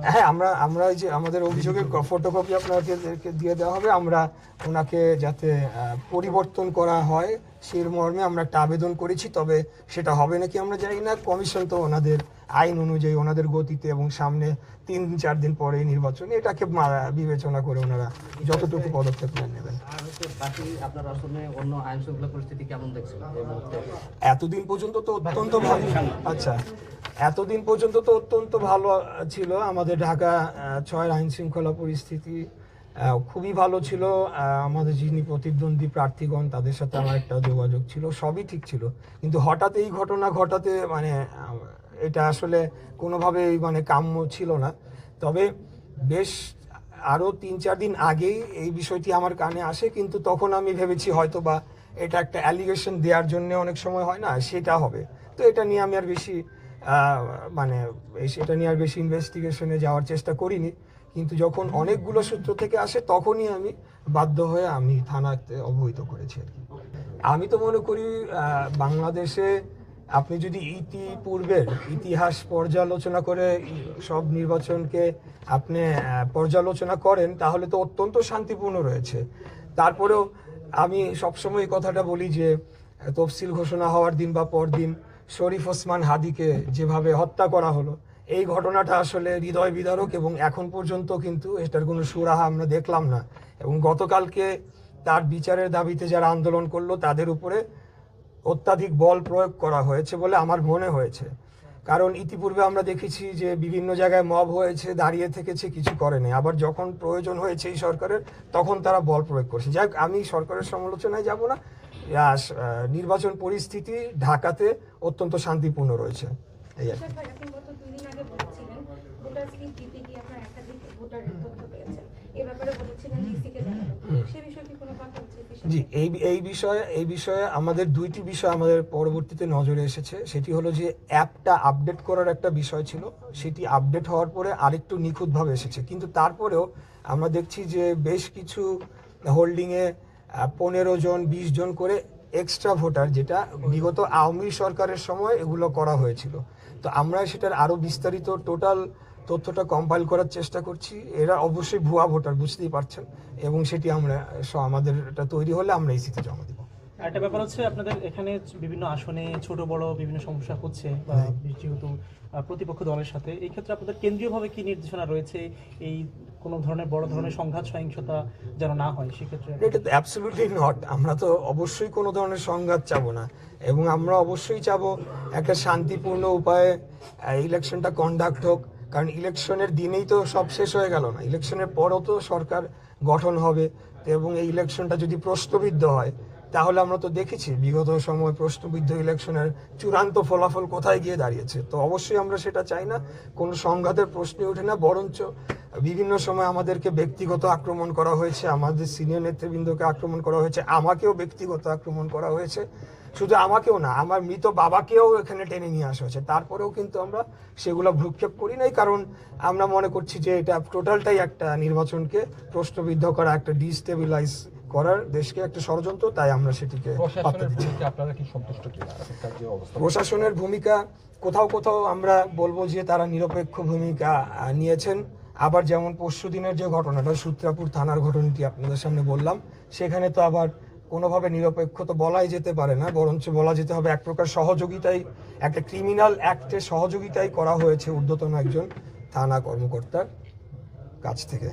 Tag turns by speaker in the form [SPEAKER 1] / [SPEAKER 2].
[SPEAKER 1] হ্যাঁ, আমরা আমরা এই যে আমাদের অভিযোগের ফটোকপি আপনাকে দিয়ে দেওয়া হবে। আমরা ওনাকে যাতে পরিবর্তন করা হয় সেই মর্মে আমরা একটা আবেদন করেছি। তবে সেটা হবে নাকি আমরা জানি না। কমিশন তো ওনাদের আইন অনুযায়ী ওনাদের গতিতে এবং সামনে 3-4 দিন পরে নির্বাচন, এটাকে বিবেচনা করে ওনারা যতটুকু পদক্ষেপ নেবেন। এতদিন পর্যন্ত তো অত্যন্ত ভালো। আচ্ছা, এতদিন পর্যন্ত তো অত্যন্ত ভালো ছিল আমাদের ঢাকা 6 আইন শৃঙ্খলা পরিস্থিতি খুবই ভালো ছিল। আমাদের যিনি প্রতিদ্বন্দ্বী প্রার্থীগণ তাদের সাথে আমার একটা যোগাযোগ ছিল, সবই ঠিক ছিল। কিন্তু হঠাৎ এই ঘটনা ঘটাতে মানে এটা আসলে কোনোভাবেই মানে কাম্য ছিল না। তবে বেশ আরও 3-4 দিন আগেই এই বিষয়টি আমার কানে আসে, কিন্তু তখন আমি ভেবেছি হয়তো বা এটা একটা অ্যালিগেশন দেওয়ার জন্য অনেক সময় হয় না, সেটা হবে। তো এটা নিয়ে আমি আর বেশি মানে সেটা নিয়ে আর বেশি ইনভেস্টিগেশনে যাওয়ার চেষ্টা করিনি। কিন্তু যখন অনেকগুলো সূত্র থেকে আসে তখনই আমি বাধ্য হয়ে আমি থানাতে অবহিত করেছি আর কি। আমি তো মনে করি বাংলাদেশে আপনি যদি ইতিপূর্বের ইতিহাস পর্যালোচনা করে সব নির্বাচনকে আপনি পর্যালোচনা করেন তাহলে তো অত্যন্ত শান্তিপূর্ণ রয়েছে। তারপরেও আমি সবসময় এই কথাটা বলি যে তফসিল ঘোষণা হওয়ার দিন বা পরদিন শরীফ ওসমান হাদিকে যেভাবে হত্যা করা হলো, এই ঘটনাটা আসলে হৃদয় বিদারক এবং এখন পর্যন্ত কিন্তু এটার কোনো সুরাহা আমরা দেখলাম না। এবং গতকালকে তার বিচারের দাবিতে যারা আন্দোলন করলো তাদের উপরে অত্যাধিক বল প্রয়োগ করা হয়েছে বলে আমার মনে হয়েছে। কারণ ইতিপূর্বে আমরা দেখেছি যে বিভিন্ন জায়গায় মব হয়েছে, দাঁড়িয়ে থেকেছে, কিছু করেনি। আবার যখন প্রয়োজন হয়েছে এই সরকারের তখন তারা বল প্রয়োগ করছে। যাই হোক, আমি সরকারের সমালোচনায় যাব না। নির্বাচন পরিস্থিতি ঢাকাতে অত্যন্ত শান্তিপূর্ণ রয়েছে। এই আর জি, এই বিষয়ে আমাদের 2টি বিষয় আমাদের পরবর্তীতে নজরে এসেছে। সেটি হলো যে অ্যাপটা আপডেট করার একটা বিষয় ছিল, সেটি আপডেট হওয়ার পরে আরেকটু নিখুঁতভাবে এসেছে। কিন্তু তারপরেও আমরা দেখছি যে বেশ কিছু হোল্ডিংয়ে 15 জন 20 জন করে এক্সট্রা ভোটার, যেটা বিগত আওয়ামী সরকারের সময় এগুলো করা হয়েছিল। তো আমরা সেটার আরও বিস্তারিত টোটাল তথ্যটা কম্পাইল করার চেষ্টা করছি। এরা অবশ্যই ভুয়া ভোটার, বুঝতেই পারছেন, এবং সেটি আমরা আমাদের এটা তৈরি হলে আমরা ইসিতে জমা দিব।
[SPEAKER 2] একটা ব্যাপার হচ্ছে আপনাদের এখানে বিভিন্ন আসনে ছোট বড় বিভিন্ন সমস্যা হচ্ছে বা যেহেতু প্রতিপক্ষ দলের সাথে, এই ক্ষেত্রে আপনাদের কেন্দ্রীয়ভাবে কি নির্দেশনা রয়েছে এই কোনো ধরনের বড় ধরনের সংঘাত সহিংসতা যেন না হয় সেক্ষেত্রে?
[SPEAKER 1] এটা তো অ্যাবসলিউটলি নট। আমরা তো অবশ্যই কোনো ধরনের সংঘাত চাবো না, এবং আমরা অবশ্যই চাবো একটা শান্তিপূর্ণ উপায়ে ইলেকশনটা কন্ডাক্ট হোক। কারণ ইলেকশনের দিনেই তো সব শেষ হয়ে গেল না, ইলেকশনের পরও তো সরকার গঠন হবে। এবং এই ইলেকশনটা যদি প্রশ্নবিদ্ধ হয় তাহলে আমরা তো দেখেছি বিগত সময় প্রশ্নবিদ্ধ ইলেকশনের চূড়ান্ত ফলাফল কোথায় গিয়ে দাঁড়িয়েছে। তো অবশ্যই আমরা সেটা চাই না, কোনো সংঘাতের প্রশ্নই ওঠে না। বরঞ্চ বিভিন্ন সময় আমাদেরকে ব্যক্তিগত আক্রমণ করা হয়েছে, আমাদের সিনিয়র নেতৃবৃন্দকে আক্রমণ করা হয়েছে, আমাকেও ব্যক্তিগত আক্রমণ করা হয়েছে। শুধু আমাকেও না, আমার মৃত বাবাকেও এখানে টেনে নিয়ে আসা হয়েছে। তারপরেও কিন্তু আমরা সেগুলো ভ্রুক্ষেপ করি নাই, কারণ আমরা মনে করছি যে এটা টোটালটাই একটা নির্বাচনকে প্রশ্নবিদ্ধ করা, একটা ডিস্টেবিলাইজ করার দেশকে একটা ষড়যন্ত্র। তাই আমরা সেটিকে প্রশাসনের ভূমিকা কোথাও কোথাও আমরা বলবো যে তারা নিরপেক্ষ ভূমিকা নিয়েছেন। আবার যেমন পরশুদিনের যে ঘটনাটা, সূত্রাপুর থানার ঘটনাটি আপনাদের সামনে বললাম, সেখানে তো আবার কোনোভাবে নিরপেক্ষ তো বলাই যেতে পারে না, বরঞ্চ বলা যেতে হবে এক প্রকার সহযোগিতাই, একটা ক্রিমিনাল অ্যাক্টে সহযোগিতাই করা হয়েছে ঊর্ধ্বতন একজন থানা কর্মকর্তার কাছ থেকে।